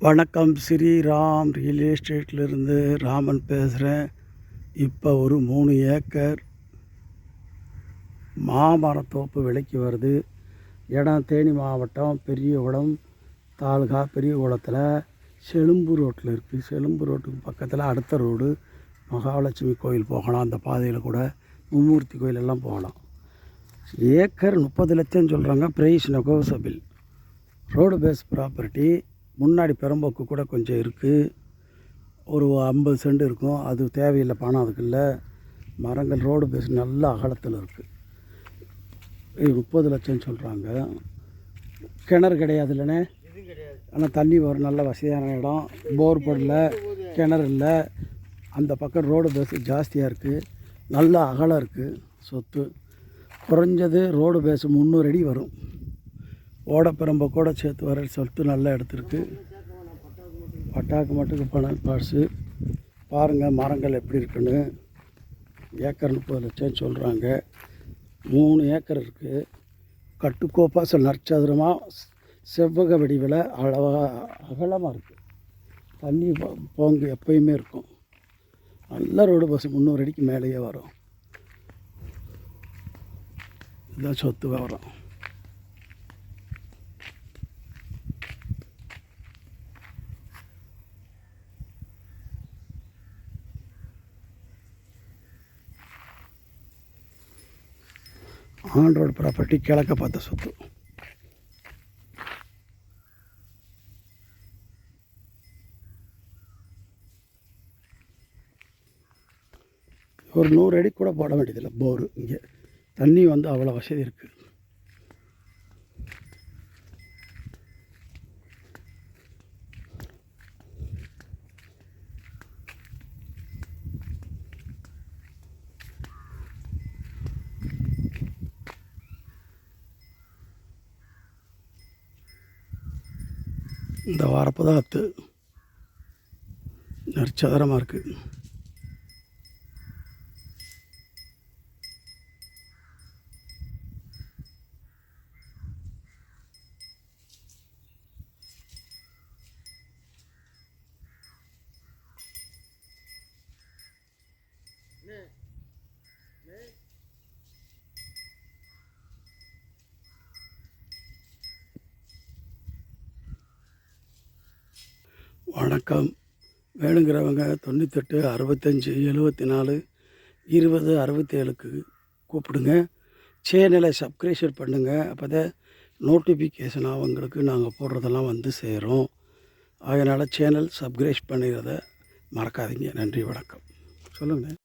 வணக்கம். ஸ்ரீராம் ரியல் எஸ்டேட்லேருந்து ராமன் பேசுகிறேன். இப்போ ஒரு 3 ஏக்கர் மாமரத்தோப்பு விலைக்கு வருது. இடம் தேனி மாவட்டம் பெரியகுளம் தாலுகா. பெரியகுளத்தில் செலும்பு ரோட்டில் இருக்குது. செலும்பு ரோட்டுக்கு பக்கத்தில் அடுத்த ரோடு மகாலட்சுமி கோயில் போகலாம். அந்த பாதையில் கூட மும்மூர்த்தி கோயிலெல்லாம் போகலாம். ஏக்கர் 30 லட்சம் சொல்கிறாங்க. Price negotiable. Road face property. முன்னாடி பெரம்போக்கு கூட கொஞ்சம் இருக்குது. ஒரு 50 சென்ட் இருக்கும். அது தேவையில்லை, பணம் அதுக்கு இல்லை. மரங்கள் ரோடு பேஸ் நல்ல அகலத்தில் இருக்குது. 30 லட்சம் சொல்கிறாங்க. கிணறு கிடையாது இல்லைண்ணே? ஆனால் தண்ணி வரும். நல்ல வசதியான இடம். போர் போடல, கிணறு இல்லை. அந்த பக்கம் ரோடு பேஸ் ஜாஸ்தியாக இருக்குது. நல்ல அகலம் இருக்குது. சொத்து குறைஞ்சது ரோடு பேஸ் 300 அடி வரும். ஓடப்பெரம்ப கூட சேர்த்து வர சொத்து நல்ல இடத்துருக்கு. பட்டாக்கு மட்டுக்கு பணம் பாசு பாருங்கள் மரங்கள் எப்படி இருக்குன்னு. ஏக்கர் 30 லட்சம் சொல்கிறாங்க. 3 ஏக்கர் இருக்குது. கட்டுக்கோப்பாக சில நற்சதுரமாக செவ்வக வடிவில் அகலமாக இருக்குது. தண்ணி போங்கு எப்பயுமே இருக்கும். நல்ல ரோடு பஸ் 300 அடிக்கு மேலேயே வரும். இதுதான் சொத்து விவரம். On road property. கிழக்க பார்த்த சொத்து. ஒரு 100 அடி கூட போட வேண்டியதில்லை. போரு இங்கே தண்ணி வந்து அவ்வளோ வசதி இருக்குது. இந்த வரப்பு தான் அத்து நற்சதுரமாக இருக்குது. வணக்கம். வேணுங்கிறவங்க 98 65 74 20 67க்கு கூப்பிடுங்க. சேனலை சப்ஸ்கிரைப் பண்ணுங்கள். அப்போ தான் நோட்டிஃபிகேஷன் அவங்களுக்கு நாங்கள் போடுறதெல்லாம் வந்து சேரும். அதனால் சேனல் சப்ஸ்கிரைப் பண்ணுறதை மறக்காதீங்க. நன்றி, வணக்கம். சொல்லுங்கள்.